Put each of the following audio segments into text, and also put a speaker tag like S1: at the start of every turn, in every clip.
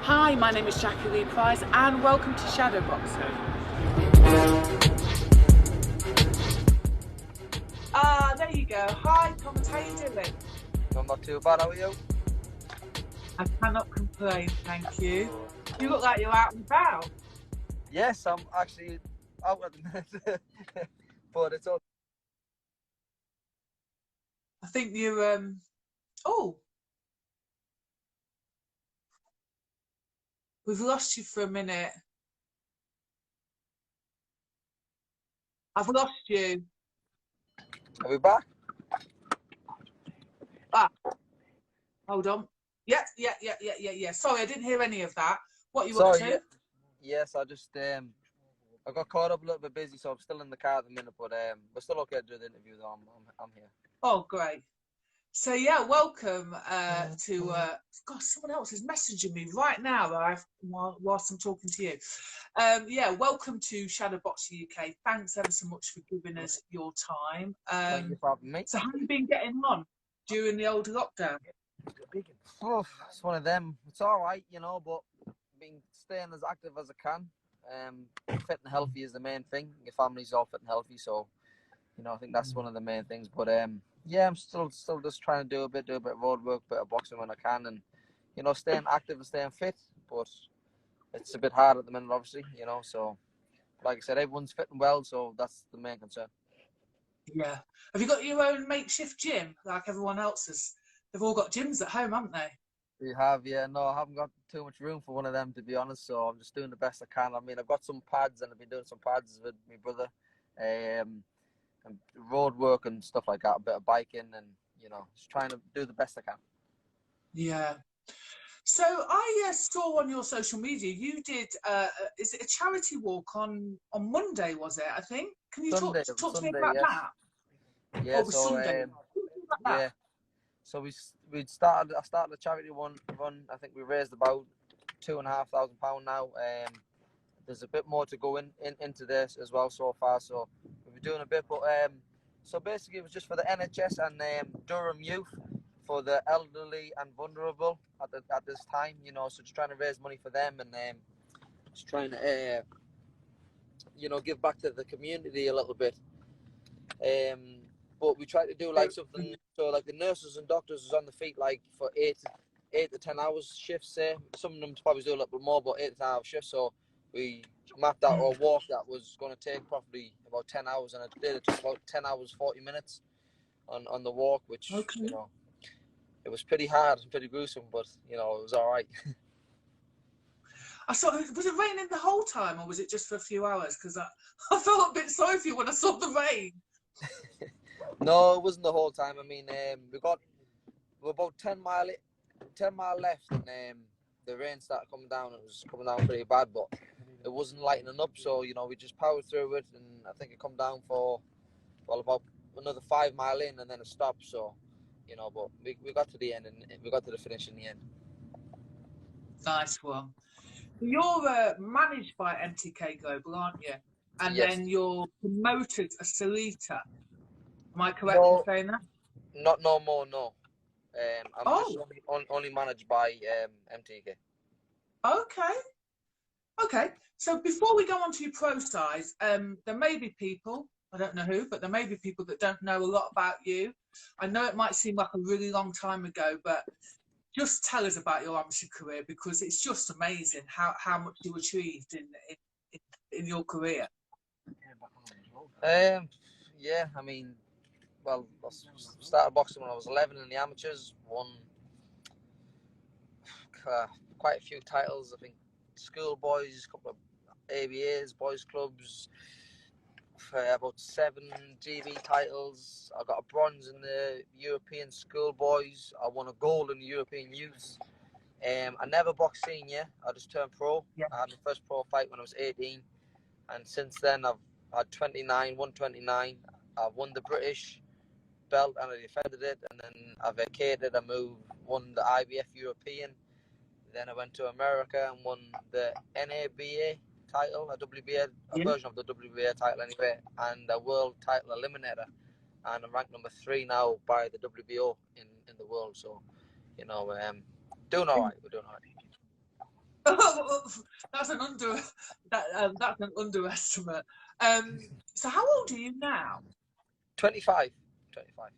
S1: Hi, my name is Jacqui-lee Pryce and welcome to Shadowboxruk. There you go. Hi Thomas, how you doing?
S2: I'm not too bad, how are you?
S1: I cannot complain, thank you. You look like you're out and about.
S2: Yes, I'm actually out at the minute, but it's all.
S1: I think you're, oh, we've lost you for a minute. I've lost you.
S2: Are we back?
S1: Ah, hold on. Yeah. Sorry, I didn't hear any of that. What are you up to?
S2: Yeah. Yes, I just I got caught up a little bit busy, so I'm still in the car at the minute, but we're still okay to do the interview though. I'm here.
S1: Oh, great. So yeah, welcome to. God, someone else is messaging me right now whilst I'm talking to you. Yeah, welcome to Shadowboxruk UK. Thanks ever so much for giving us your time.
S2: Thank you for having me.
S1: So how have you been getting on during the old lockdown?
S2: Oh, it's one of them. It's all right, you know, but been staying as active as I can. Fit and healthy is the main thing. Your family's all fit and healthy, so you know I think that's one of the main things. But yeah, I'm still just trying to do a bit of road work, bit of boxing when I can, and you know, staying active and staying fit. But it's a bit hard at the minute, obviously, you know. So, like I said, everyone's fitting well, so that's the main concern.
S1: Yeah. Have you got your own makeshift gym like everyone else's? They've all got gyms at home, haven't they?
S2: We have, yeah. No, I haven't got too much room for one of them, to be honest. So I'm just doing the best I can. I mean, I've got some pads, and I've been doing some pads with my brother, and road work and stuff like that. A bit of biking, and you know, just trying to do the best I can.
S1: Yeah. So I saw on your social media you did. Is it a charity walk on Monday? Was it? I think. Can you
S2: Sunday,
S1: talk to me
S2: Sunday,
S1: about
S2: yes.
S1: that?
S2: Yeah,
S1: Oh, it was
S2: so
S1: Sunday.
S2: yeah. So I started a charity run. I think we raised about £2,500 now. There's a bit more to go into this as well so far. So we've been doing a bit, but so basically it was just for the NHS and Durham Youth, for the elderly and vulnerable at this time. You know, so just trying to raise money for them and just trying to you know, give back to the community a little bit. But we try to do like something, so like the nurses and doctors is on the feet like for 8 to 10 hours shifts, say. Some of them probably do a little bit more, but 8 to 10 hour shifts. So we mapped out a walk that was going to take probably about 10 hours, and it took about 10 hours 40 minutes on the walk, which you know, it was pretty hard and pretty gruesome, but you know, it was all right.
S1: I saw. Was it raining the whole time, or was it just for a few hours? Because I felt a bit sorry for you when I saw the rain.
S2: No, it wasn't the whole time. I mean, we're about 10 mile left, and the rain started coming down. It was coming down pretty bad, but it wasn't lightening up. So you know, we just powered through it, and I think it come down for about another 5 mile in, and then it stopped. So you know, but we got to the end, and we got to the finish in the end.
S1: Nice one. You're managed by mtkglobal, aren't you? And
S2: yes.
S1: then you're promoted a Salita. Am I correct in saying that?
S2: Not no more, no. I'm just only managed by MTK.
S1: Okay. So before we go on to your pro size, there may be people, I don't know who, but there may be people that don't know a lot about you. I know it might seem like a really long time ago, but just tell us about your amateur career, because it's just amazing how much you achieved in your career.
S2: Yeah, I mean, well, I started boxing when I was 11 in the amateurs. Won quite a few titles. I think schoolboys, a couple of ABAs, boys clubs, about 7 GB titles. I got a bronze in the European schoolboys. I won a gold in the European youths. I never boxed senior. I just turned pro.
S1: Yeah.
S2: I had my first pro fight when I was 18, and since then I've had 29, won 29. I've won the British belt and I defended it, and then I vacated. I won the IBF European. Then I went to America and won the NABA title, a version of the WBA title anyway, and a world title eliminator. And I'm ranked number 3 now by the WBO in the world. So, you know, doing all right. We're doing all right.
S1: that's an underestimate. So how old are you now?
S2: 25. 25.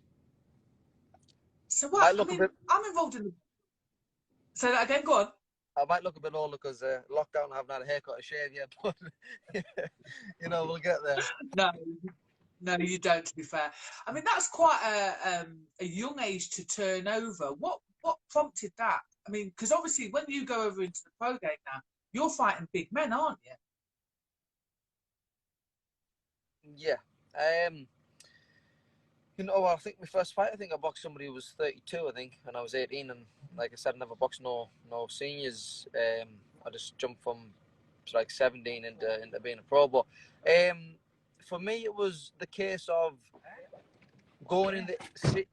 S1: So what?
S2: Might
S1: I
S2: look a
S1: mean,
S2: bit.
S1: I'm involved in the. Say that again. Go on.
S2: I might look a bit older because lockdown. I haven't had a haircut or shave yet, but you know we'll get there.
S1: No, no, you don't. To be fair, I mean that's quite a young age to turn over. What prompted that? I mean, because obviously when you go over into the pro game now, you're fighting big men, aren't you?
S2: Yeah. You know, I think my first fight, I think I boxed somebody who was 32, I think, and I was 18, and like I said, I never boxed no seniors. I just jumped from like 17 into being a pro. But for me, it was the case of going in the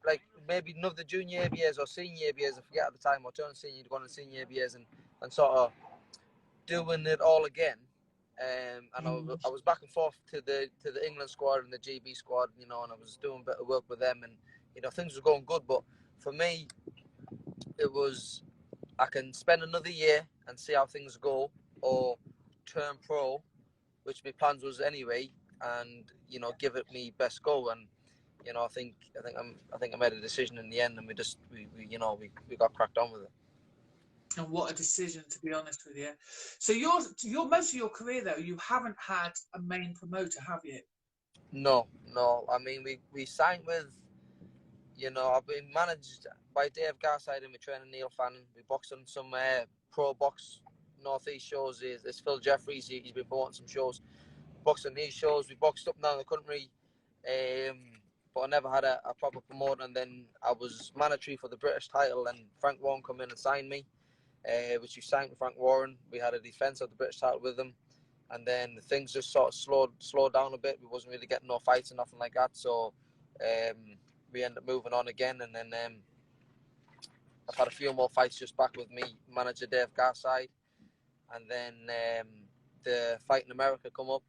S2: like maybe another junior years or senior years. I forget at the time, or turning senior, going in senior years, and sort of doing it all again. And I was back and forth to the England squad and the GB squad, you know, and I was doing a bit of work with them, and you know things were going good. But for me, it was I can spend another year and see how things go, or turn pro, which my plans was anyway, and you know give it me best go. And you know I think I made a decision in the end, and we got cracked on with it.
S1: And what a decision, to be honest with you. So you're most of your career though, you haven't had a main promoter, have you?
S2: No. I mean, we signed with, you know, I've been managed by Dave Garside and my trainer Neil Fannin. We boxed on some pro box northeast shows. It's Phil Jeffries. He's been promoting some shows. Boxed on these shows. We boxed up and down the country. But I never had a proper promoter. And then I was mandatory for the British title, and Frank Warren come in and signed me. Which we signed with Frank Warren. We had a defence of the British title with him, and then things just sort of slowed down a bit. We wasn't really getting no fights and nothing like that, so we ended up moving on again. And then I've had a few more fights just back with me, manager Dave Garside, and then the fight in America come up,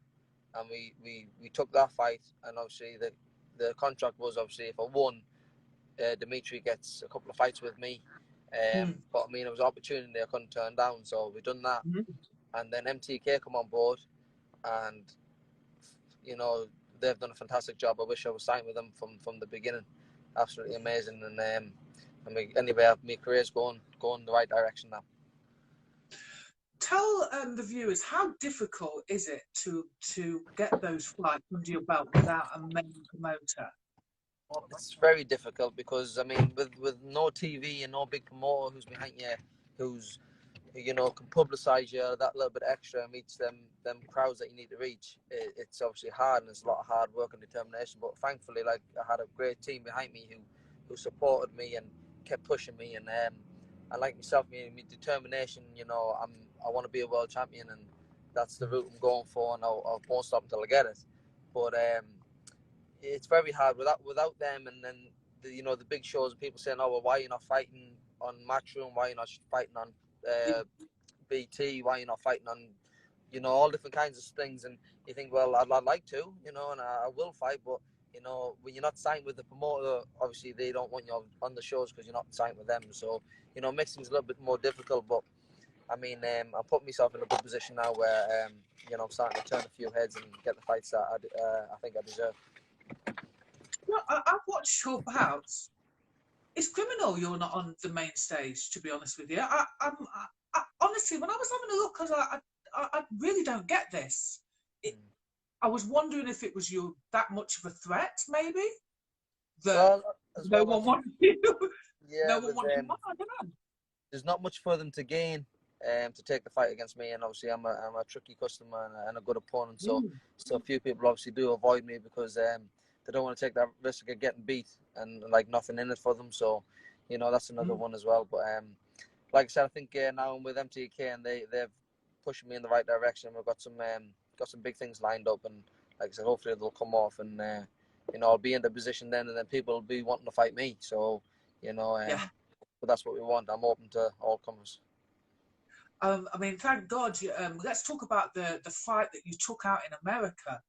S2: and we took that fight, and obviously the contract was obviously if I won, Dimitri gets a couple of fights with me. But I mean, it was an opportunity I couldn't turn down, so we done that. And then MTK come on board, and you know they've done a fantastic job. I wish I was signed with them from the beginning. Absolutely amazing, and anyway, my career's going the right direction now.
S1: Tell the viewers, how difficult is it to get those fights under your belt without a main promoter?
S2: It's very difficult because I mean, with no TV and no big promoter who's behind you, who's you know can publicise you that little bit extra and reach them crowds that you need to reach. It's obviously hard, and it's a lot of hard work and determination. But thankfully, like I had a great team behind me who supported me and kept pushing me, and like myself, my determination. You know, I want to be a world champion, and that's the route I'm going for, and I won't stop until I get it. But it's very hard without them, and then the big shows and people saying, oh well, why are you not fighting on Matchroom, why are you not fighting on BT, why are you not fighting on all different kinds of things, and you think, well, I'd like to, and I will fight, but when you're not signed with the promoter, obviously they don't want you on the shows because you're not signed with them, so makes things a little bit more difficult. But I mean, I'm putting myself in a good position now where I'm starting to turn a few heads and get the fights that I think I deserve.
S1: Well, I've watched your bouts. It's criminal you're not on the main stage, to be honest with you. I honestly, when I was having a look, I really don't get this. I was wondering if it was you that much of a threat, maybe? That no one wanted you.
S2: Yeah,
S1: no one wanted you. I don't know.
S2: There's not much for them to gain to take the fight against me, and obviously I'm a tricky customer and a good opponent. So a few people obviously do avoid me because they don't want to take that risk of getting beat and like nothing in it for them. So that's another one as well. But like I said, I think now I'm with MTK and they've pushing me in the right direction. We've got some big things lined up, and like I said, hopefully they'll come off, and I'll be in the position then, and then people will be wanting to fight me. So but that's what we want. I'm open to all comers.
S1: I mean, thank God. Let's talk about the fight that you took out in America.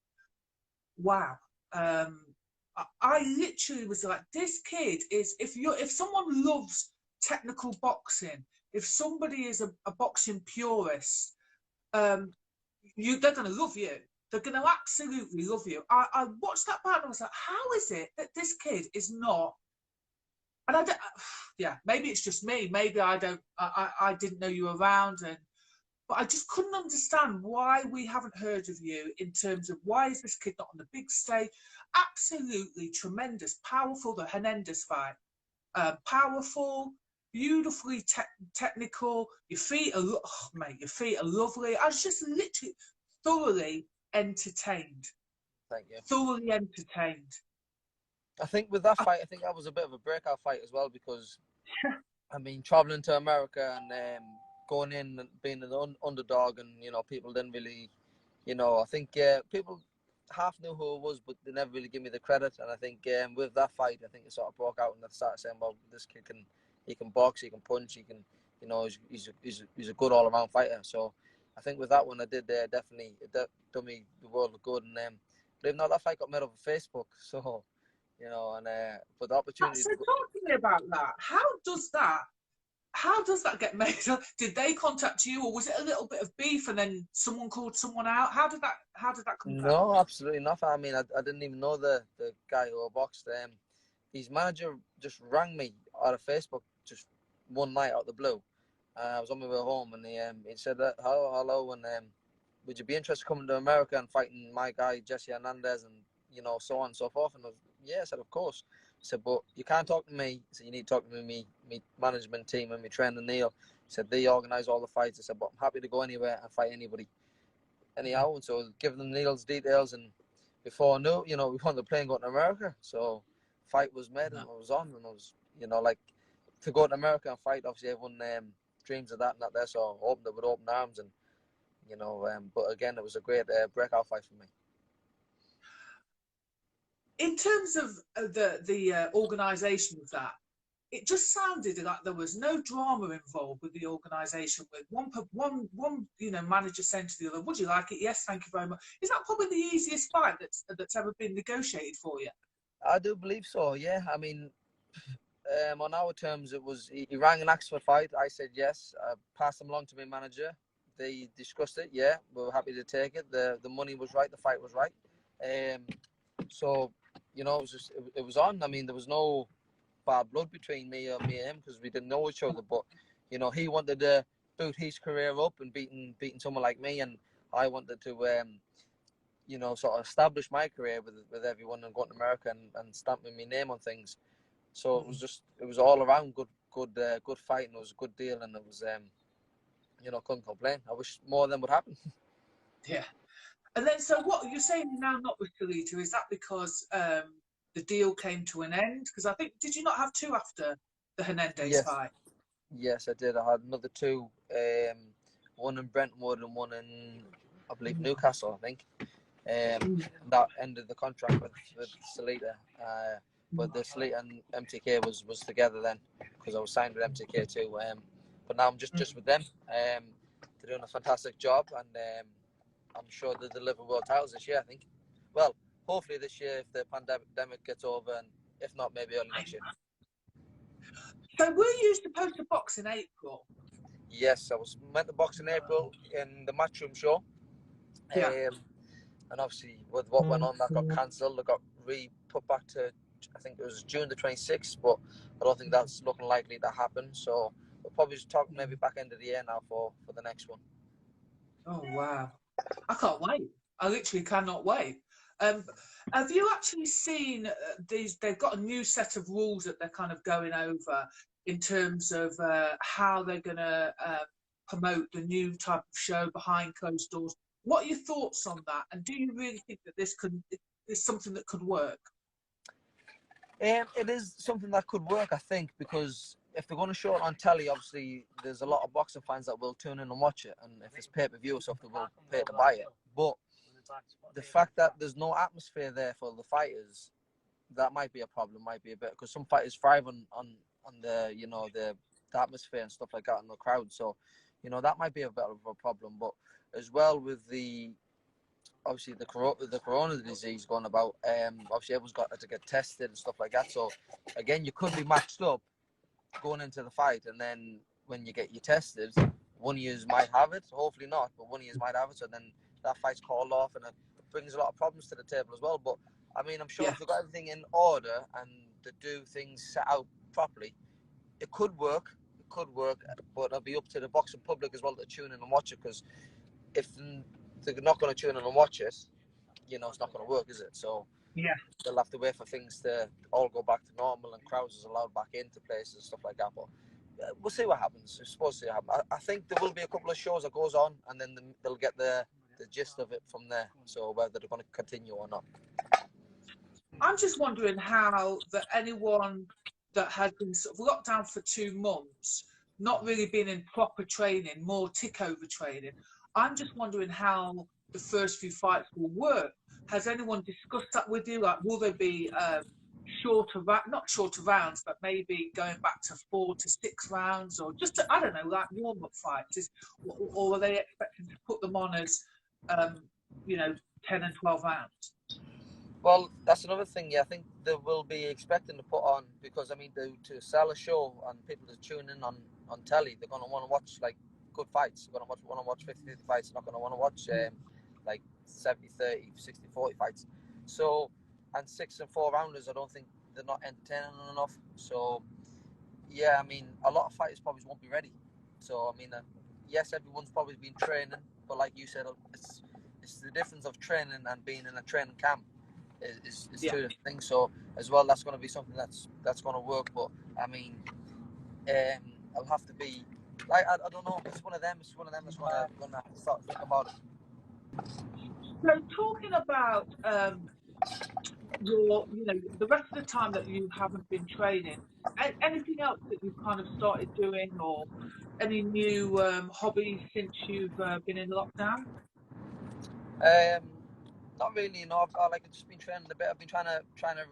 S1: Wow. I literally was like, this kid is, if someone loves technical boxing, if somebody is a boxing purist, they're going to love you. They're going to absolutely love you. I watched that part and I was like, how is it that this kid is not? And I don't, yeah, maybe it's just me. Maybe I didn't know you were around, but I just couldn't understand why we haven't heard of you in terms of why is this kid not on the big stage? Absolutely tremendous, powerful, the Hernandez fight. Powerful, beautifully technical. Your feet are, oh, mate, your feet are lovely. I was just literally thoroughly entertained.
S2: Thank you.
S1: Thoroughly entertained.
S2: I think with that fight, I think that was a bit of a breakout fight as well because, I mean, traveling to America and going in and being an underdog, and people didn't really, I think people half knew who it was, but they never really give me the credit. And I think with that fight, I think it sort of broke out and they started saying, well, this kid he can box, he can punch, he can, he's a good all around fighter. So I think with that one, I did definitely it done me the world of good. And but even though that fight got made over Facebook, so but the opportunity.
S1: So talk to me about that. How does that get made? Did they contact you, or was it a little bit of beef and then someone called someone out? How did that come about?
S2: No, absolutely not. I mean, I didn't even know the guy who I boxed. His manager just rang me out of Facebook just one night out of the blue. I was on my way home, and he said, hello, and would you be interested in coming to America and fighting my guy Jesse Hernandez, and so on and so forth? And I said, of course. I said, but you can't talk to me. So you need to talk to me management team and me trainer Neil. He said, they organise all the fights. I said, but I'm happy to go anywhere and fight anybody. Anyhow, and so giving them Neil's details, and before I knew, we were on the plane going to America. So fight was made and I was on, and I was, like, to go to America and fight, obviously everyone dreams of that and that there, so I opened it with open arms, and but again, it was a great breakout fight for me.
S1: In terms of the organisation of that, it just sounded like there was no drama involved with the organisation. With one manager saying to the other, "Would you like it? Yes, thank you very much." Is that probably the easiest fight that's ever been negotiated for you?
S2: I do believe so. Yeah, I mean, on our terms, it was he rang and asked for a fight. I said yes. I passed them along to my manager. They discussed it. Yeah, we were happy to take it. The money was right. The fight was right. So it was just it was on. I mean, there was no bad blood between me and him because we didn't know each other. But he wanted to boot his career up and beating someone like me, and I wanted to sort of establish my career with everyone and going to America and stamping my name on things. So it was all around good fight, and it was a good deal, and it was couldn't complain. I wish more of them would happen.
S1: Yeah. And then, so what you're saying now, not with Kalita, is that because the deal came to an end? Because I think, did you not have two after the Hernandez fight?
S2: Yes, I did. I had another two, one in Brentwood and one in, I believe, Newcastle, I think. That ended the contract with Salita. But the Salita and MTK was together then, because I was signed with MTK too. But now I'm just with them. They're doing a fantastic job, and I'm sure they'll deliver world titles this year, I think. Well, hopefully this year if the pandemic gets over, and if not, maybe early next year.
S1: So were you supposed to box in April?
S2: Yes, I was meant to box in April in the Matchroom show.
S1: Yeah.
S2: And obviously with what went on, that got cancelled. It got put back to, I think it was June the 26th, but I don't think that's looking likely to happen. So we'll probably just talk maybe back end of the year now for the next one.
S1: Oh, wow. I can't wait. I literally cannot wait. Have you actually seen these? They've got a new set of rules that they're kind of going over in terms of how they're going to promote the new type of show behind closed doors. What are your thoughts on that? And do you really think that this is something that could work?
S2: It is something that could work, I think, because if they're going to show it on telly, obviously there's a lot of boxing fans that will tune in and watch it, and if it's pay-per-view, so they will pay to buy it. But the fact that there's no atmosphere there for the fighters, that might be a problem, might be a bit, because some fighters thrive on the the atmosphere and stuff like that in the crowd. So that might be a bit of a problem. But as well with obviously the corona disease going about, obviously everyone's got to get tested and stuff like that. So again, you could be matched up going into the fight, and then when you get you tested, one of you might have it, hopefully not, but one of you might have it, so then that fight's called off, and it brings a lot of problems to the table as well. But I mean, I'm sure if they've got everything in order and they do things set out properly, it could work. It could work, but it'll be up to the boxing public as well to tune in and watch it. Because if they're not going to tune in and watch it, you know, it's not going to work, is it? So they'll have to wait for things to all go back to normal and crowds are allowed back into places and stuff like that. But we'll see what happens. We're supposed to happen. I think there will be a couple of shows that goes on, and then they'll get the gist of it from there. So whether they're going to continue or not.
S1: I'm just wondering how that anyone that has been sort of locked down for 2 months, not really been in proper training, more tick over training. I'm just wondering how the first few fights will work. Has anyone discussed that with you? Like, will there be not shorter rounds, but maybe going back to 4 to 6 rounds, or just I don't know, like warm-up fights? Or are they expecting to put them on as, you know, 10 and 12 rounds?
S2: Well, that's another thing. Yeah, I think they will be expecting to put on, because I mean, to sell a show and people to tune in on telly, they're going to want to watch like good fights. They're going to want to watch 50-50 fights. They're not going to want to watch like 70-30, 60-40 fights. So, and 6 and 4 rounders, I don't think they're not entertaining enough. So, yeah, I mean, a lot of fighters probably won't be ready. So, I mean, yes, everyone's probably been training, but like you said, it's the difference of training and being in a training camp. Is two different things. So as well, that's going to be something that's going to work. But I mean, I'll have to be like I don't know. It's one of them that's going to have to start thinking about it.
S1: So talking about your, you know, the rest of the time that you haven't been training, anything else that you've kind of started doing, or any new hobbies since you've been in lockdown?
S2: Not really, you know. I've just been training a bit. I've been trying to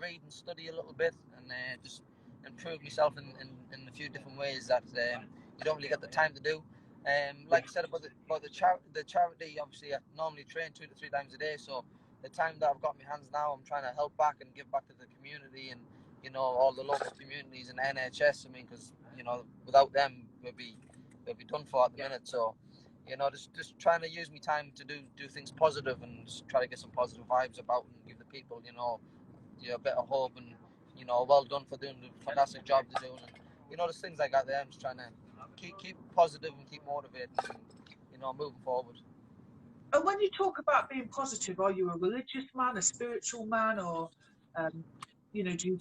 S2: read and study a little bit, and just improve myself in a few different ways that you don't really get the time to do. Like I said about the charity, obviously I normally train 2 to 3 times a day. So the time that I've got in my hands now, I'm trying to help back and give back to the community, and you know, all the local communities and NHS. I mean, because you know, without them, we'll be done for at the minute. So, you know, just trying to use my time to do things positive, and just try to get some positive vibes about, and give the people, you know, a bit of hope, and you know, well done for doing the fantastic job they're doing, and you know, there's things like that there. I'm just trying to keep positive and keep motivated, and, you know, moving forward.
S1: And when you talk about being positive, are you a religious man, a spiritual man, or you know, do you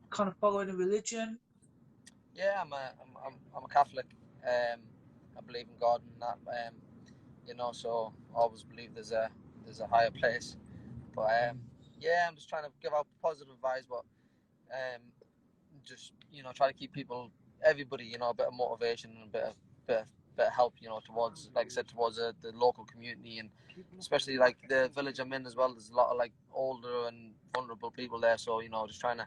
S1: kind of follow any religion?
S2: Yeah, I'm a Catholic. I believe in God and that. You know, so I always believe there's a higher place. But yeah, I'm just trying to give out positive vibes, but just, you know, try to keep everybody, you know, a bit of motivation and a bit of help, you know, towards, like I said, towards the local community, and especially like the village I'm in as well. There's a lot of like older and vulnerable people there, so you know, just trying to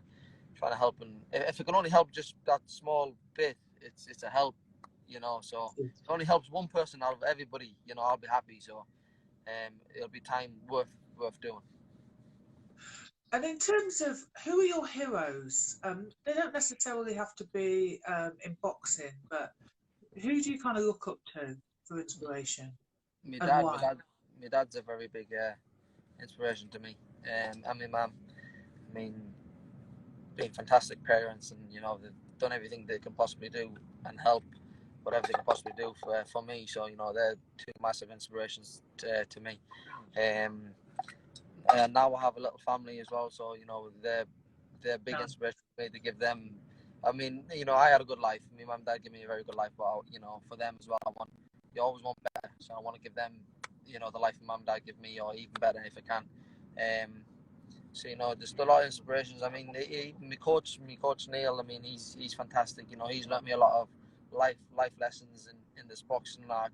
S2: help, and if it can only help just that small bit, it's a help, you know. So if it only helps one person out of everybody, you know, I'll be happy. So it'll be time worth doing.
S1: And in terms of who are your heroes, they don't necessarily have to be in boxing, but who do you kind of look up to for inspiration?
S2: My
S1: And
S2: dad,
S1: why?
S2: my dad's a very big inspiration to me, and my mum. I mean, being fantastic parents, and you know, they've done everything they can possibly do and help whatever they can possibly do for me. So you know, they're 2 massive inspirations to me. And now I have a little family as well, so you know, they're big inspiration for me, to give them. I mean, you know, I had a good life. My mum and dad gave me a very good life, but you know, for them as well, you always want better. So I want to give them, you know, the life my mum and dad give me, or even better if I can. So you know, there's a lot of inspirations. I mean, my coach Neil. I mean, he's fantastic. You know, he's learnt me a lot of life lessons in this boxing, like,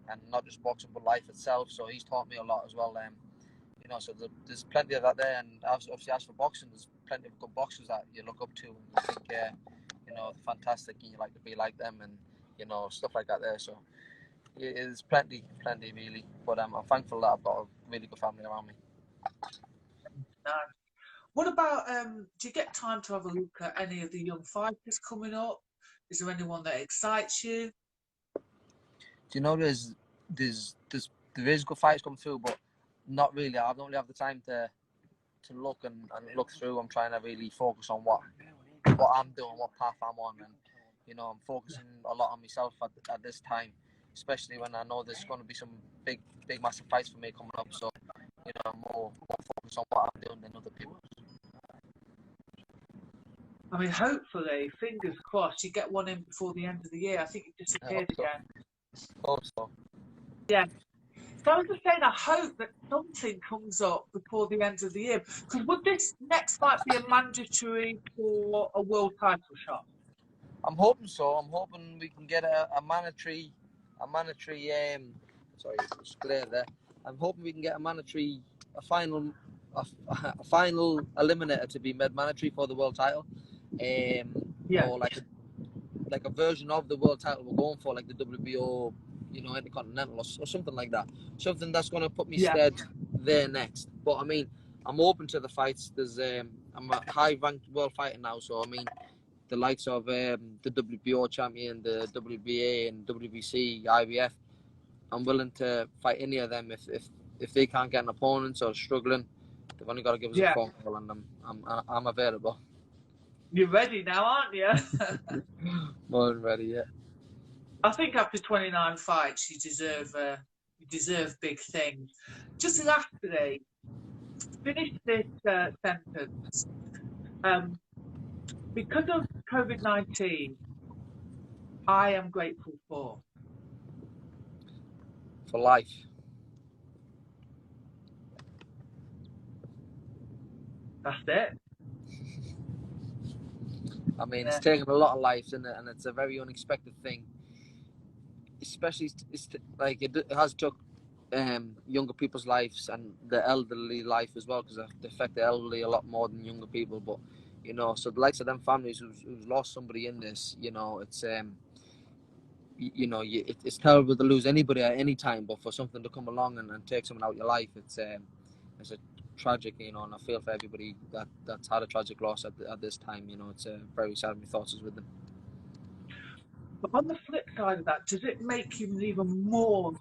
S2: and not just boxing, but life itself. So he's taught me a lot as well. You know, so there's plenty of that there, and obviously as for boxing, there's plenty of good boxers that you look up to, and you think, you know, they're fantastic, and you like to be like them, and you know, stuff like that there. So yeah, there's plenty really. But I'm thankful that I've got a really good family around me.
S1: What about, do you get time to have a look at any of the young fighters coming up? Is there anyone that excites you?
S2: you know there is good fights come through, but not really. I don't really have the time to look and look through. I'm trying to really focus on what I'm doing, what path I'm on, and you know, I'm focusing a lot on myself at this time, especially when I know there's going to be some big massive fights for me coming up. So you know, I'm more focused on what I'm doing than other people.
S1: I mean, hopefully, fingers crossed, you get one in before the end of the year. I think it disappeared again.
S2: Hope so.
S1: Yeah. So I was just saying, I hope that something comes up before the end of the year. Because would this next fight be a mandatory for a world title shot?
S2: I'm hoping so. I'm hoping we can get a mandatory. Sorry, it's clear there. I'm hoping we can get a final eliminator to be made mandatory for the world title. Or like a version of the world title we're going for, like the WBO, you know, Intercontinental or something like that. Something that's going to put me stead there next. But I mean, I'm open to the fights. I'm a high-ranked world fighter now, so I mean, the likes of the WBO champion, the WBA and WBC, IBF, I'm willing to fight any of them if they can't get an opponent or struggling. They've only got to give us a phone call, and I'm available.
S1: You're ready now, aren't you?
S2: More than ready, yeah.
S1: I think after 29 fights, you deserve big things. Just lastly, finish this sentence. Because of COVID-19, I am grateful for
S2: life.
S1: That's it.
S2: I mean, it's taken a lot of lives, isn't it? And it's a very unexpected thing. Especially, it has took younger people's lives and the elderly life as well, because they affect the elderly a lot more than younger people. But you know, so the likes of them families who's lost somebody in this, you know, it's it's terrible to lose anybody at any time, but for something to come along and take someone out of your life, it's a tragic, you know, and I feel for everybody that's had a tragic loss at this time. You know, it's very sad. My thoughts is with them.
S1: But on the flip side of that, does it make you even more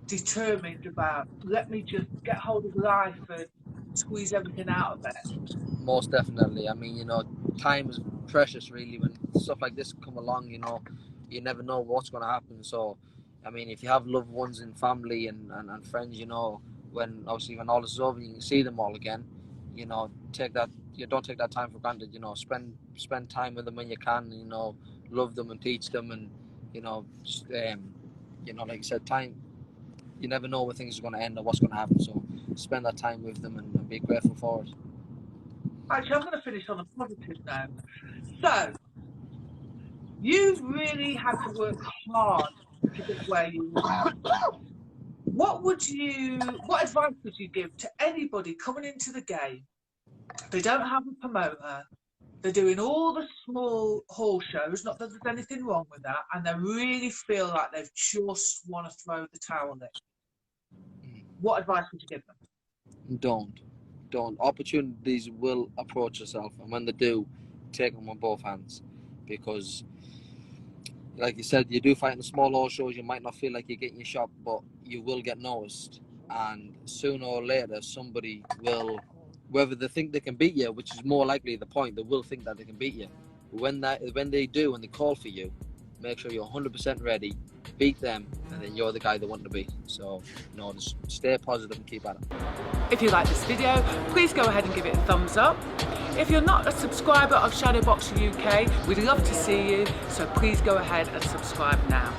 S1: determined about, let me just get hold of life and squeeze everything out of it?
S2: Most definitely. I mean, you know, time is precious, really. When stuff like this come along, you know, you never know what's going to happen. So, I mean, if you have loved ones and family and friends, you know, when all this is over, you can see them all again. You know, don't take that time for granted. You know, spend time with them when you can. You know, love them and teach them, and you know, just, you know, like you said, time. You never know when things are going to end or what's going to happen. So, spend that time with them and be grateful for it.
S1: Actually, I'm going to finish on a positive note. So, you really had to work hard to get where you are. What advice would you give to anybody coming into the game? They don't have a promoter. They're doing all the small hall shows, not that there's anything wrong with that, and they really feel like they just want to throw the towel in. What advice would you give them?
S2: Don't. Opportunities will approach yourself, and when they do, take them on both hands, because like you said, you do fight in the small hall shows, you might not feel like you're getting your shot, but you will get noticed, and sooner or later somebody will, whether they think they can beat you, which is more likely the point, they will think that they can beat you. When they do and they call for you, make sure you're 100% ready, beat them, and then you're the guy they want to be. So, you know, just stay positive and keep at it.
S1: If you like this video, please go ahead and give it a thumbs up. If you're not a subscriber of Shadowboxruk UK, we'd love to see you, so please go ahead and subscribe now.